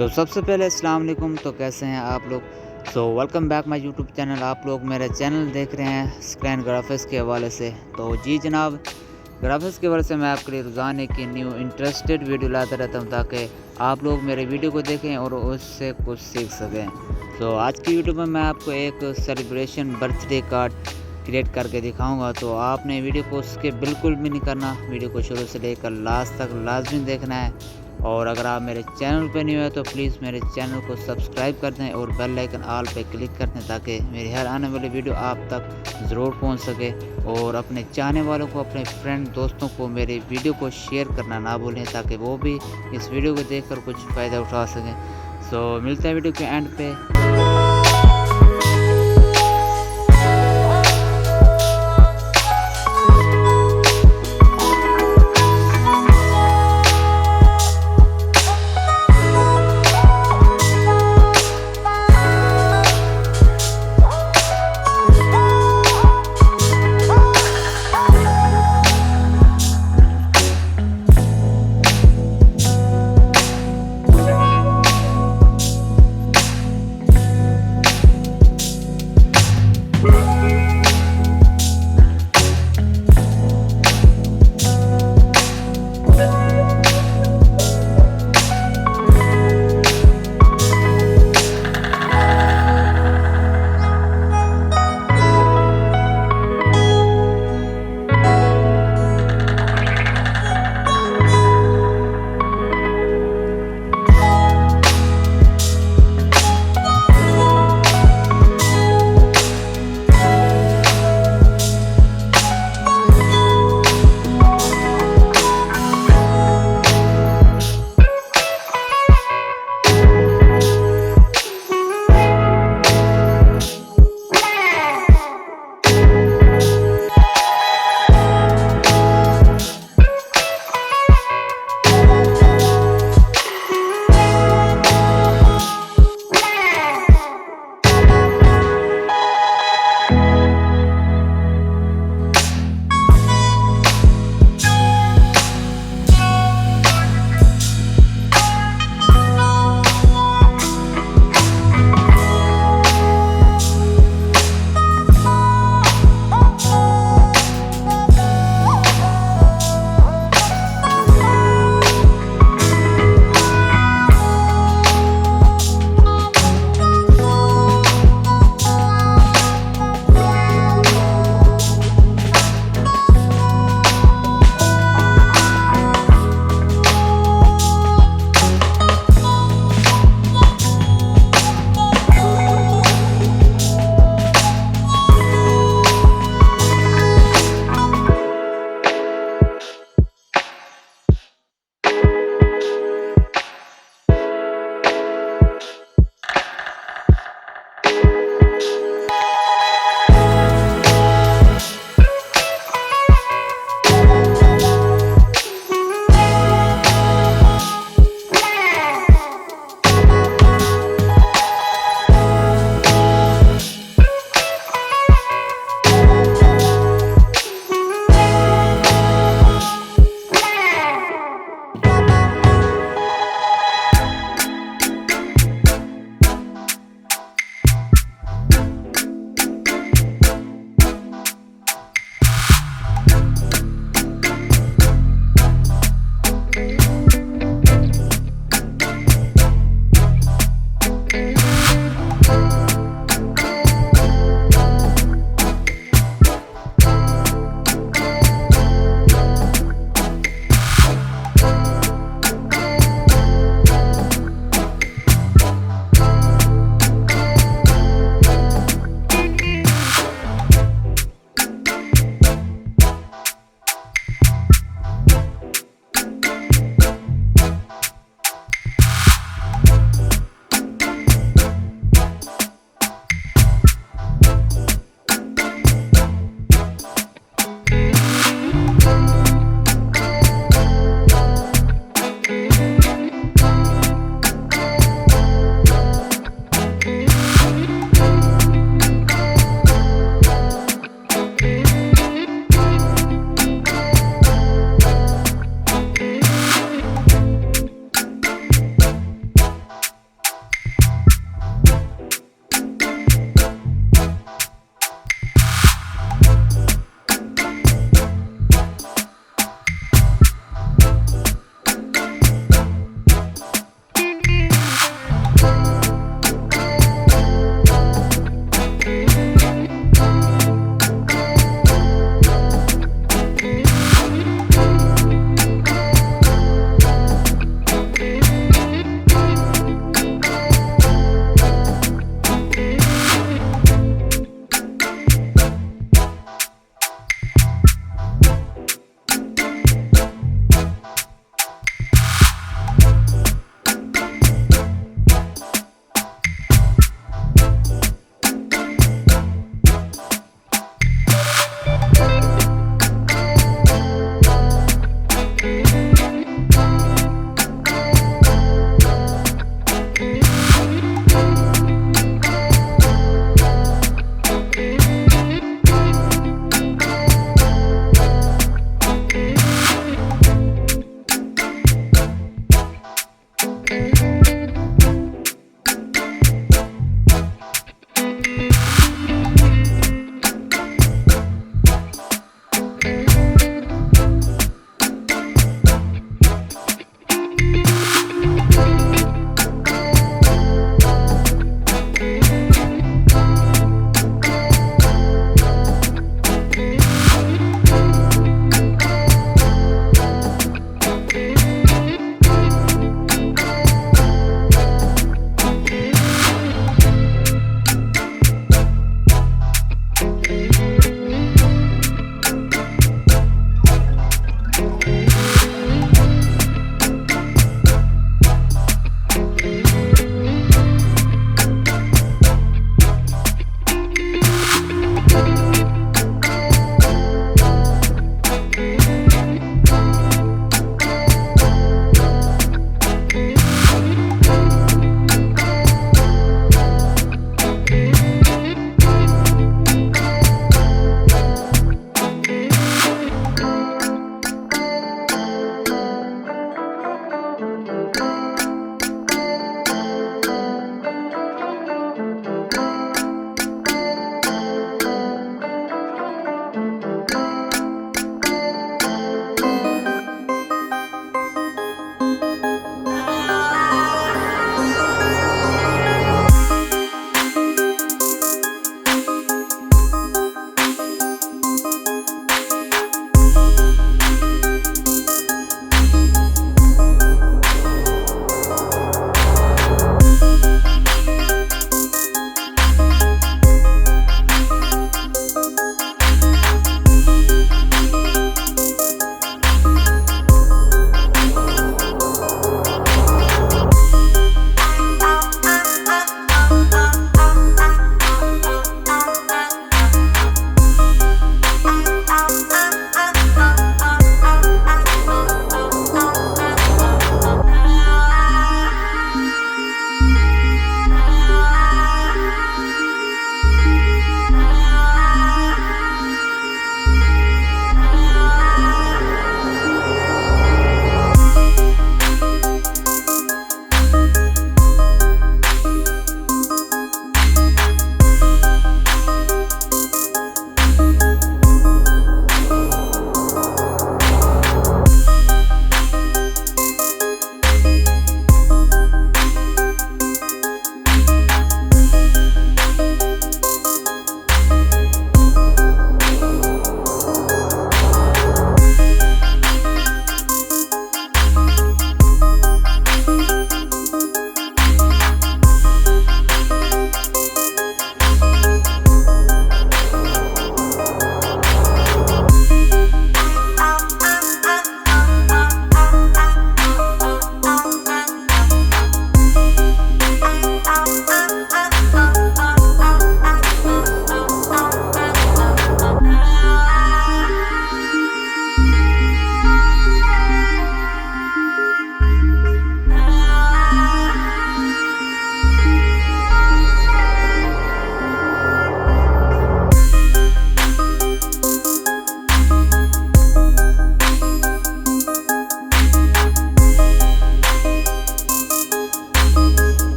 तो सबसे पहले अस्सलाम वालेकुम। तो कैसे हैं आप लोग? Welcome back my YouTube channel. आप लोग मेरा चैनल देख रहे हैं स्क्रैन ग्राफिक्स के हवाले से। तो जी जनाब, ग्राफिक्स के हवाले से मैं आपके लिए रोज़ाना की न्यू इंटरेस्टेड वीडियो लाता रहता हूं ताकि आप लोग मेरे वीडियो को देखें और उससे कुछ सीख सकें। आज की वीडियो में मैं आपको एक सेलिब्रेशन बर्थडे कार्ड क्रिएट करके दिखाऊंगा। तो आपने वीडियो को स्किप बिल्कुल भी नहीं करना, वीडियो को शुरू से लेकर लास्ट तक लाजमी देखना है। और अगर आप मेरे चैनल पर नहीं हुए तो प्लीज़ मेरे चैनल को सब्सक्राइब कर दें और बेल आइकन ऑल पे क्लिक कर दें ताकि मेरी हर आने वाली वीडियो आप तक ज़रूर पहुंच सके। और अपने चाहने वालों को, अपने फ्रेंड दोस्तों को मेरी वीडियो को शेयर करना ना भूलें ताकि वो भी इस वीडियो को देखकर कुछ फ़ायदा उठा सकें। मिलते हैं वीडियो के एंड पे।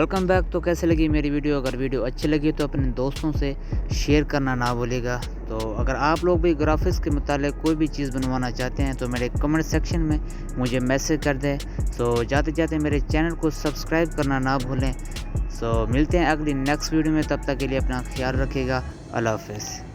Welcome back. तो कैसे लगी मेरी वीडियो? अगर वीडियो अच्छी लगी तो अपने दोस्तों से शेयर करना ना भूलिएगा। तो अगर आप लोग भी ग्राफिक्स के मुतालिक कोई भी चीज़ बनवाना चाहते हैं तो मेरे कमेंट सेक्शन में मुझे मैसेज कर दें। सो जाते जाते मेरे चैनल को सब्सक्राइब करना ना भूलें। सो मिलते हैं अगली नेक्स्ट वीडियो में, तब तक के लिए अपना ख्याल रखिएगा। अल्लाह हाफ़िज़।